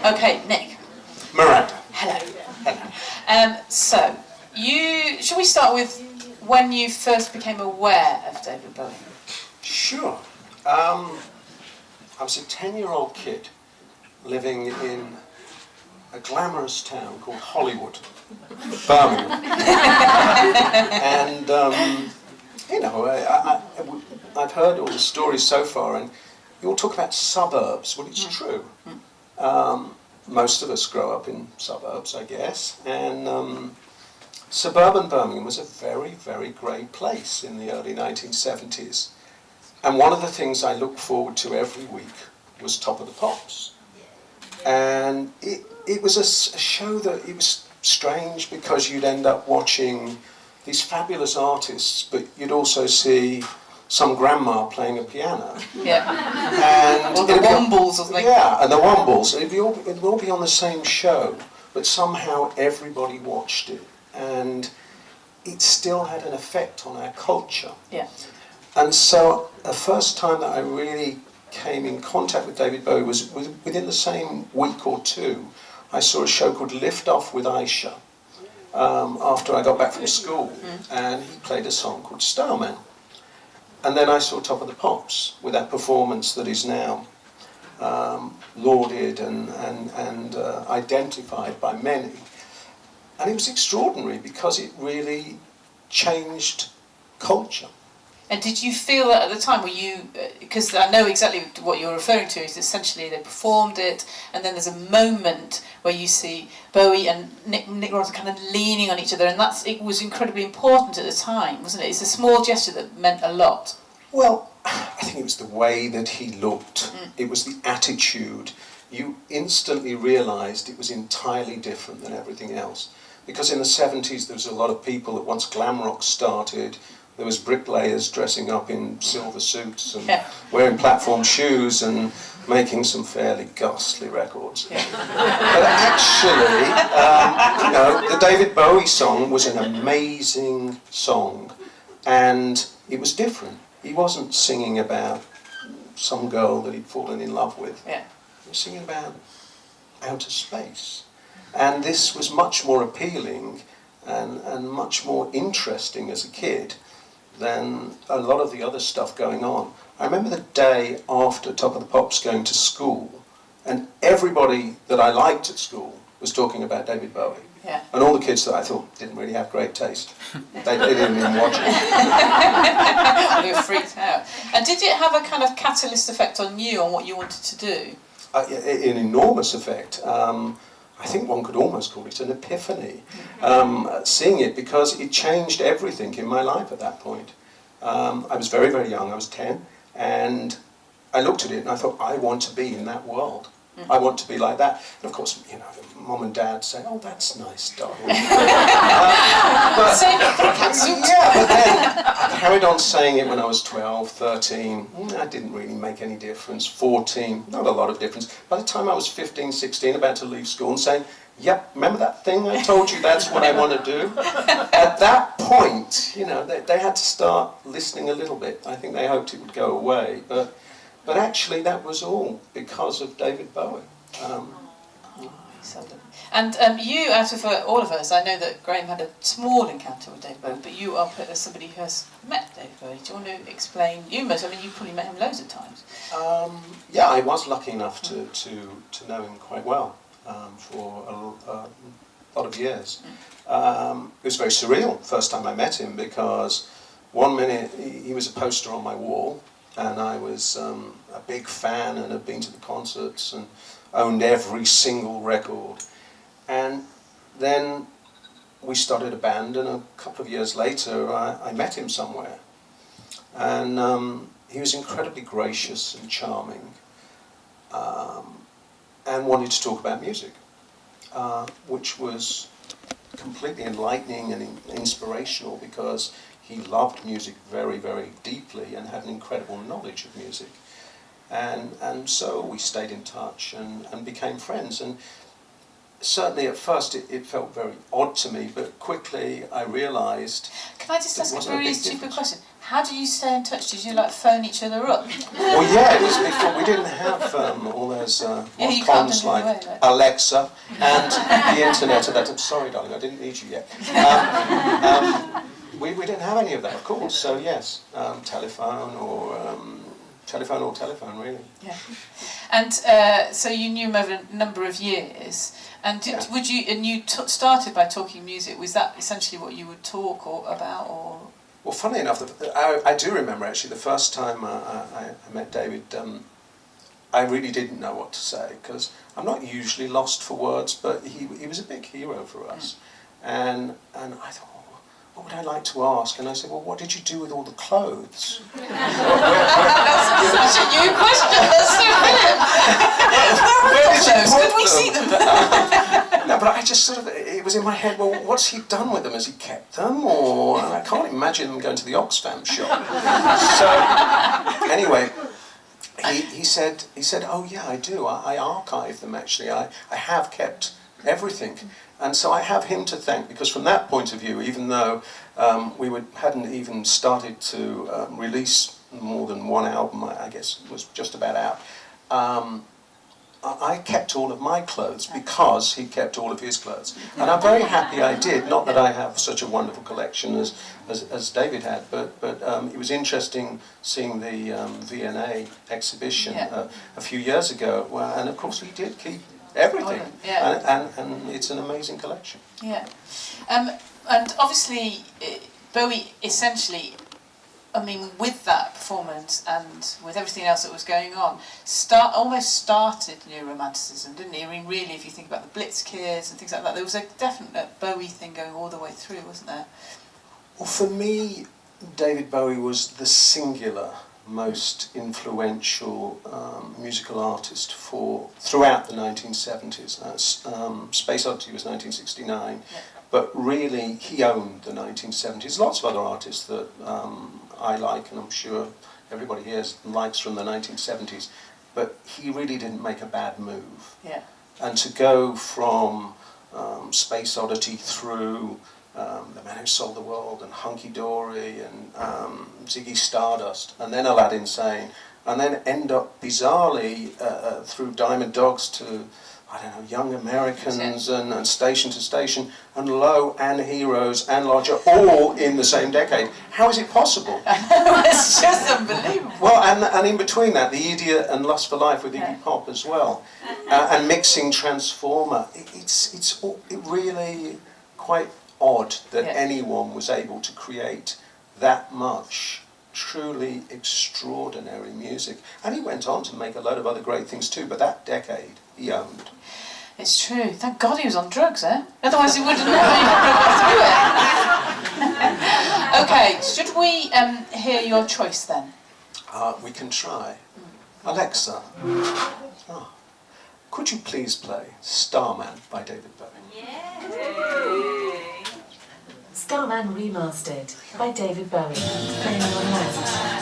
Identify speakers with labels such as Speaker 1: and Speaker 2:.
Speaker 1: Okay, Nick.
Speaker 2: Miranda.
Speaker 1: Hello.
Speaker 2: Hello.
Speaker 1: So, shall we start with when you first became aware of David Bowie?
Speaker 2: Sure. I was a 10-year-old kid living in a glamorous town called Hollywood, Birmingham. And, I've heard all the stories so far, and you all talk about suburbs. Well, it's true. Most of us grow up in suburbs, I guess, and suburban Birmingham was a very, very great place in the early 1970s. And one of the things I looked forward to every week was Top of the Pops. And it was a show that it was strange because you'd end up watching these fabulous artists, but you'd also see some grandma playing a piano.
Speaker 1: Yeah.
Speaker 2: And
Speaker 1: or the Wombles or something.
Speaker 2: Yeah, and the Wombles. It would all be on the same show, but somehow everybody watched it. And it still had an effect on our culture.
Speaker 1: Yeah.
Speaker 2: And so the first time that I really came in contact with David Bowie was within the same week or two. I saw a show called Lift Off with Aisha after I got back from school, and he played a song called Starman. And then I saw Top of the Pops with that performance that is now lauded and identified by many. And it was extraordinary because it really changed culture.
Speaker 1: And did you feel that at the time, because I know exactly what you're referring to, is essentially they performed it, and then there's a moment where you see Bowie and Nick Rhodes kind of leaning on each other, and it was incredibly important at the time, wasn't it? It's a small gesture that meant a lot.
Speaker 2: Well, I think it was the way that he looked, it was the attitude. You instantly realised it was entirely different than everything else. Because in the 70s there was a lot of people that once glam rock started, there was bricklayers dressing up in silver suits and wearing platform shoes and making some fairly ghastly records. Yeah. But actually, the David Bowie song was an amazing song, and it was different. He wasn't singing about some girl that he'd fallen in love with.
Speaker 1: Yeah.
Speaker 2: He was singing about outer space. And this was much more appealing and much more interesting as a kid than a lot of the other stuff going on. I remember the day after Top of the Pops going to school, and everybody that I liked at school was talking about David Bowie.
Speaker 1: Yeah.
Speaker 2: And all the kids that I thought didn't really have great taste, they didn't even watch it.
Speaker 1: They were freaked out. And did it have a kind of catalyst effect on you, on what you wanted to do?
Speaker 2: An enormous effect. I think one could almost call it an epiphany, seeing it, because it changed everything in my life at that point. I was very, very young, I was 10, and I looked at it and I thought, I want to be in that world. I want to be like that. And of course, Mum and Dad say, oh, that's nice, darling. But then I carried on saying it when I was 12, 13. That didn't really make any difference. 14, not a lot of difference. By the time I was 15, 16, about to leave school and saying, yep, remember that thing I told you that's what I want to do? At that point, they had to start listening a little bit. I think they hoped it would go away. But actually, that was all because of David Bowie.
Speaker 1: And you, out of all of us, I know that Graham had a small encounter with David Bowie, but you are put as somebody who has met David Bowie. Do you want to explain? You probably met him loads of times.
Speaker 2: Yeah, I was lucky enough to know him quite well for a lot of years. It was very surreal first time I met him, because one minute he was a poster on my wall, and I was a big fan and had been to the concerts and owned every single record. And then we started a band, and a couple of years later I met him somewhere. And he was incredibly gracious and charming, and wanted to talk about music, which was completely enlightening and inspirational, because he loved music very, very deeply and had an incredible knowledge of music. And so we stayed in touch and became friends. And certainly at first it felt very odd to me, but quickly I realised...
Speaker 1: Can I just ask a very stupid question? How do you stay in touch? Did you like phone each other up?
Speaker 2: Well, yeah, it was before we didn't have all those
Speaker 1: you can't
Speaker 2: comms
Speaker 1: do
Speaker 2: like
Speaker 1: away, like.
Speaker 2: Alexa and the internet. And that. I'm sorry, darling, I didn't need you yet. We didn't have any of that, of course. So yes, telephone or telephone, really.
Speaker 1: Yeah. And so you knew him over a number of years. And would you? And you started by talking music. Was that essentially what you would talk about, or?
Speaker 2: Well, funny enough, I do remember actually the first time I met David. I really didn't know what to say because I'm not usually lost for words, but he was a big hero for us, and I thought, oh, what would I like to ask? And I said, well, what did you do with all the clothes?
Speaker 1: That's such a new question. That's so brilliant. Where are the clothes? Could we see them?
Speaker 2: No, but I just sort of, it was in my head, well, what's he done with them? Has he kept them? Or, and I can't imagine them going to the Oxfam shop. So, anyway, he said, oh yeah, I do. I archive them, actually. I have kept everything. And so I have him to thank, because from that point of view, even though we hadn't even started to release more than one album, I guess was just about out, I kept all of my clothes because he kept all of his clothes. And I'm very happy I did. Not that I have such a wonderful collection as David had, but it was interesting seeing the V&A exhibition a few years ago. And of course he did keep everything. And it's an amazing collection.
Speaker 1: Yeah. And obviously Bowie essentially, I mean, with that performance and with everything else that was going on, almost started New Romanticism, didn't he? I mean, really, if you think about the Blitz Kids and things like that, there was a definite Bowie thing going all the way through, wasn't there?
Speaker 2: Well, for me, David Bowie was the singular most influential musical artist throughout the 1970s. Space Oddity was 1969, but really he owned the 1970s. Lots of other artists that I like, and I'm sure everybody here likes from the 1970s, but he really didn't make a bad move.
Speaker 1: Yeah.
Speaker 2: And to go from Space Oddity through The Man Who Sold the World and Hunky Dory and Ziggy Stardust and then Aladdin Sane, and then end up bizarrely through Diamond Dogs to, I don't know, Young Americans and Station to Station and Low and Heroes and Lodger all in the same decade. How is it possible?
Speaker 1: It's just unbelievable.
Speaker 2: Well, and in between that, The Idiot and Lust for Life with Iggy Pop as well, and mixing Transformer. It's really quite odd that anyone was able to create that much truly extraordinary music. And he went on to make a load of other great things too, but that decade he owned.
Speaker 1: It's true. Thank God he was on drugs, eh? Otherwise he wouldn't have through it. Okay, should we hear your choice then?
Speaker 2: We can try. Alexa, could you please play Starman by David Bowie?
Speaker 3: Starman Remastered by David Bowie, playing on left.